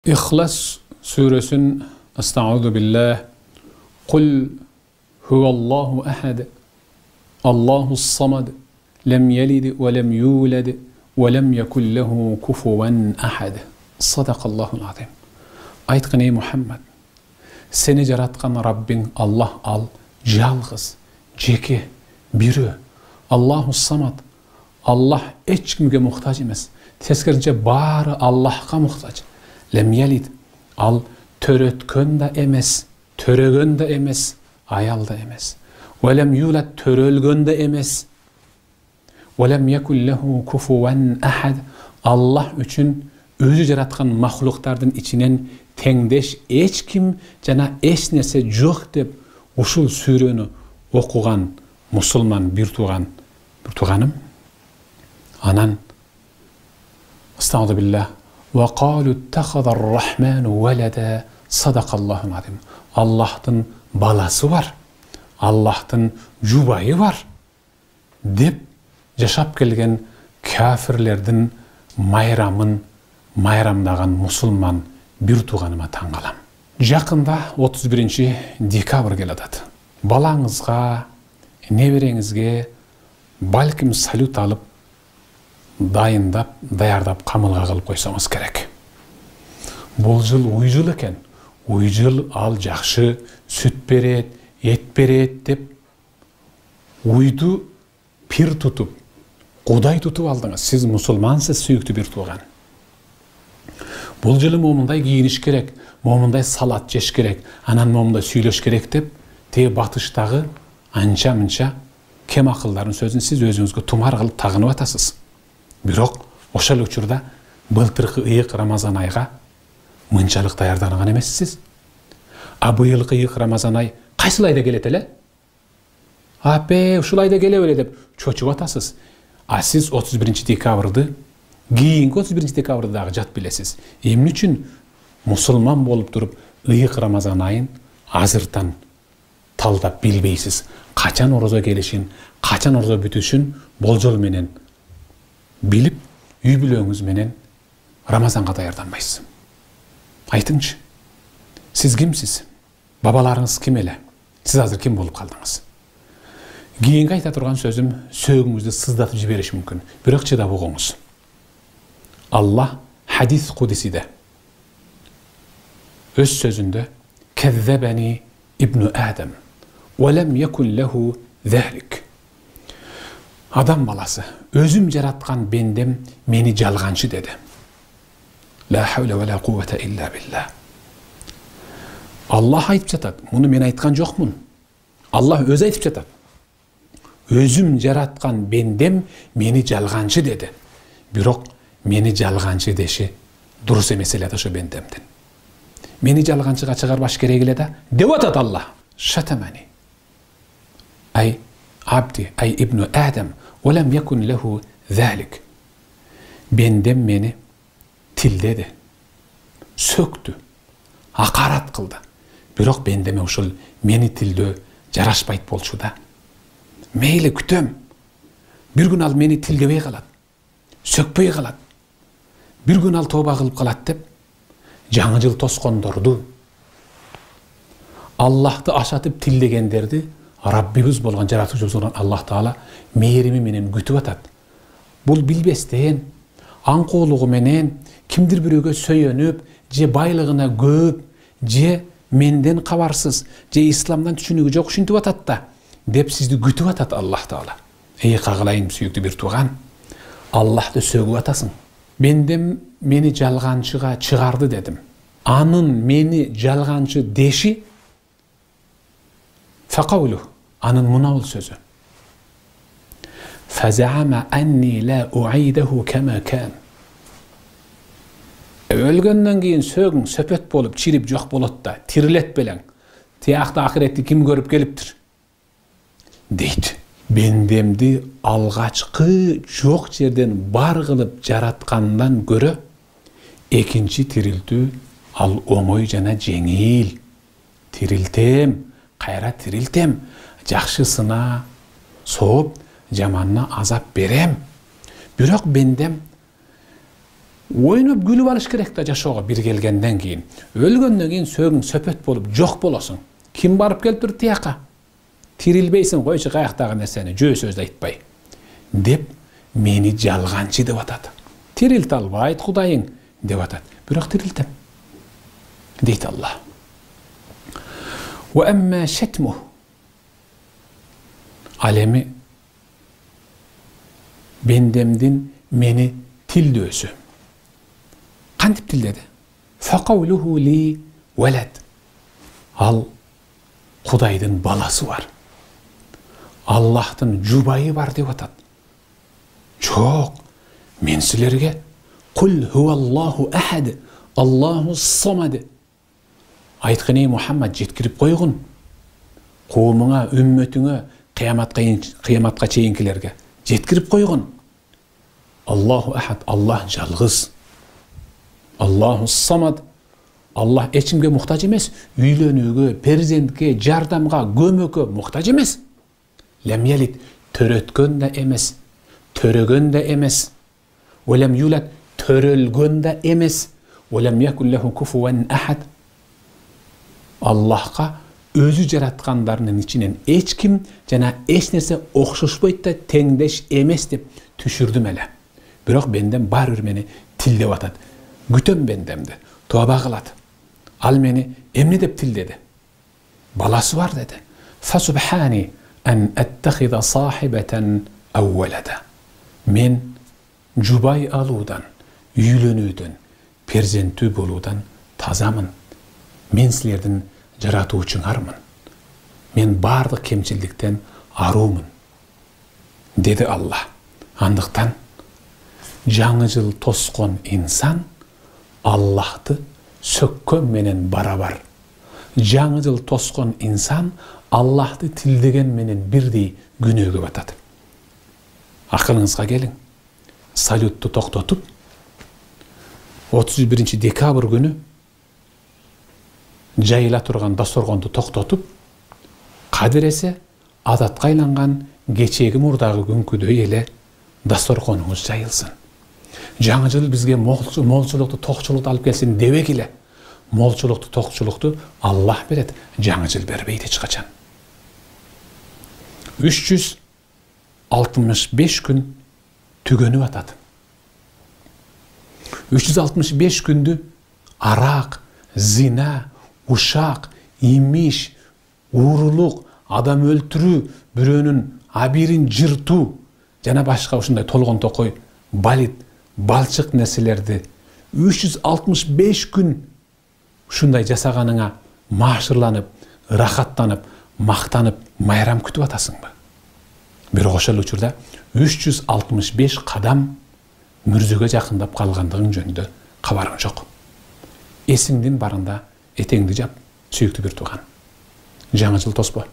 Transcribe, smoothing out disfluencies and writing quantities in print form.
İhlas suresinin Estaizu billah Kul huvallahu ahad Allahus samad lem yelid ve lem yulad ve lem yekun lehu kufuven ahad. Sadakallahul azim. Aytqın ey Muhammed, seni jaratkan Rabbin Allah al, жалғыз, жеке, biri. Allahus samad. Allah hiç kimge muhtaç emez. Teskerince bari Allah'a muhtaç. Lem yelid, al törötkön de emez, törögön de emez, ayal da emez. Ve lem yulad, törölgön de emez. Ve lem yekun lehu kufuven ahad. Allah üçün özü jaratkan mahluklardan içinen tengdeş hiç kim jana hiç nerse yok dep uşul süreni okugan musulman bir tuğanım anan Estağfirullah ve qalu ittakhadar rahmanu veleda. Sadakallahul azim. Allah'ın balası var, Allah'ın jubayı var dep yaşap gelgen kafirlerden mayramdagan musulman bir tuğanıma tаңғалам. Жақында 31 декабр келатат. Балаңызға, небереңізге балким салют алып, даярдап қамылға қылып қойсаңыз керек. Бұл жыл уй жыл екен. Уй жыл ал жақшы сүт берет, ет берет деп уйду пир тұтып, құдай тұтып алдыңыз. Сіз мұсылмансыз, сүйікті бір туған. Бұл жылы момындай кийиниш керек, момындай салат жеш керек, анан момындай сүйлөш керек деп, те батыштагы анча-мынча кем акылдардын сөзүн сиз өзүңүзгө тумар кылып тагынып атасыз. Бирок ошол учурда былтыркы ыйык Рамазан айга мынчалык даярданган эмессиз. А быйылкы ыйык Рамазан ай кайсыл айда келет эле? Апе, ушул айда келе беле деп чочуп атасыз. А сиз 31 декабрды кийинки 31 декабрда дагы жат билесиз. Эмне үчүн мусулман болуп туруп ыйык Рамазан айын азыртан талдап билбейсиз? Качан орозо келишин, качан орозо бүтүшүн болжол менен билип, үй бүлөңүз менен Рамазанга даярданбайсыз. Айтыңчы, сиз кимсиз? Бабаларыңыз ким эле? Сиз азыр ким болуп калдыңыз? Кийинки айта турган сөзүм сөөгүңүздү сыздатып жибериши мүмкүн. Бирок чыдап угуңуз. Allah hadis kudisi'de öz sözünde kezzebeni İbnu Adem ve lem yekun lehu zalik. Adam balası özüm jaratkan bendem meni jalgançı dedi. La havle ve la kuvvete illa billah. Allah aytıp jatat. Bunu men aytkan jokmун. Allah özü aytıp jatat. Özüm jaratkan bendem meni jalgançı dedi. Bирок meni жалганчы деши дурус эмес эле да ошо бендемдин. Мени жалганчыга чыгарбаш керек эле да деп атат Аллах. Шатамани. Ай абди, ай ибну Адам, ve lem yekun lehu zalik. Bendem meni tildedi, söktü, hakarat kıldı. Bирок bendeme ошол meni tildөө жарашпайт болчу да. Мейли күтөм. Bir gün al meni tildebey kalat, sökpey kalat. Bir gün al toba kılıp kalat dep, жаңы жыл тоскондорду, Allah'ты aşatıp tildegenderdi, Rabbimiz bolgan, jaratуучубуз болгон Allah Taala meyrimi menen күтүп атат. Бул билбестен, аңкоолугу менен кимдир бирөөгө сөйөнүп, же байлыгына көп, же менден кабарсыз, же исламдан түшүнүгү жок ушинтип атат да, деп сизди күтүп атат Allah Taala. Ey кагылайын сүйүктүү бир тууган, Allah'ты сөгүп атасың. Bendem meni жалганчыга чыгарды дедим. Анын meni жалганчы деши факаулу, анын мынабул сөзү. Фазаама анни ла уайдаху кама кан. Өлгөндөн кийин сөөгүң сөпөт болуп, чирип жок болот да, тирилет белең. Тиякта акыретти ким көрүп келиптир? Дейт. Bendemdi algaçkı çok жерден бар кылып жараткандан көрө экинчи тирилтүү ал оңой жана жеңил. Тирилтем, кайра тирилтем, жакшысына сооп, жаманына азап берем. Бирок бендем ойноп күлүп алыш керек да жашоого бир келгенден кийин. Өлгөндөн кийин сөгүң сөпөт болуп жок болосуң. Ким барып келиптир тияка? Тирилбейсиң, койчу каяктагы нерсени жөө сөз айтпай. Деп мени жалганчы деп атат. Тирилте албайт Кудайың деп атат. Бирок тирилтем. Дейт Аллах. Wa amma shatmuh. Alemi bendemdin meni tildөөsü. Kantip tildedi? Faqawluhu li walad. Al Kudayдын balası var. Allah'tın jubayı var деп атат. Çok. Men sizlerge Kul huvallahu ahad. Allahu samad. Aytqın Muhammed jetkirip koygun. Qoğumuңа, ümmetüňe, kıyamatqa çeyinkilerge jetkirip koygun. Allahu ahad. Allah жалгыз. Allahu samad. Allah eçimge muhtaç emes. Üylönүүгө, perzentke, jardamga, gömökö muhtaç emes. Lem yelit. Törötkön de emes. Törögön de emes. Velem yulat. Törölgön de emes. Velem yakul lehu kufuven ahad. Allah'a özü jaratkanlarının içinen eç kim jana eç nerse okşoşboyt da tengdeş emes dep түшүрдүm эле. Бирок бендем бар бир мени тилдеп атат. Күтөм бендемди. Тоба кылат. Ал мени эмне деп тилдеди? Баласы бар деди. Фасубхани ан аттахида сахибатан aw walada. Men jubay alуудан, үйлөнүүдөн, перзенттүү болуудан тазамын. Men силердин жаратуучуңармын. Мен бардык кемчилдиктен аруумун. Dedi Allah. Andıktan жаңы жыл тоскон insan Allah'ты sökkön menen barabar. Жаңы жыл тоскон insan Allah'ты tildegen menen birдей günöөгө батат. Akılыңызга келиң. Салютту токтотуп 31 декабрь күнү жайыла турган дасторгонду токтотуп кадыресе адатка айланган кечеги мурдагы күнкүдөй эле дасторгонуңуз жайылсын. Жаңы жыл бизге молчулукту, токчулукту алып келсин дебек эле. Молчулукту, токчулукту Аллах берет. Жаңы жыл бербейт эч качан. 365 күн түгөнүп атат. 365 күндү арак, зина, ушак, имиш, уурулук, адам өлтүрүү, бирөөнүн абирин жыртуу жана башка ушундай толгон токой, балит, балчык нерселерди 365 күн ушундай жасаганыңа маашырланып, рахаттанып, мактанып, майрам күтүп атасыңбы? Бирок ошол учурда 365 кадам мүрзөгө жакындап калгандыгың жөнүндө кабарың жок. Эсиңдин барында этеңди жап, сүйүктүү бир тууган. Жаңы жыл тоспо.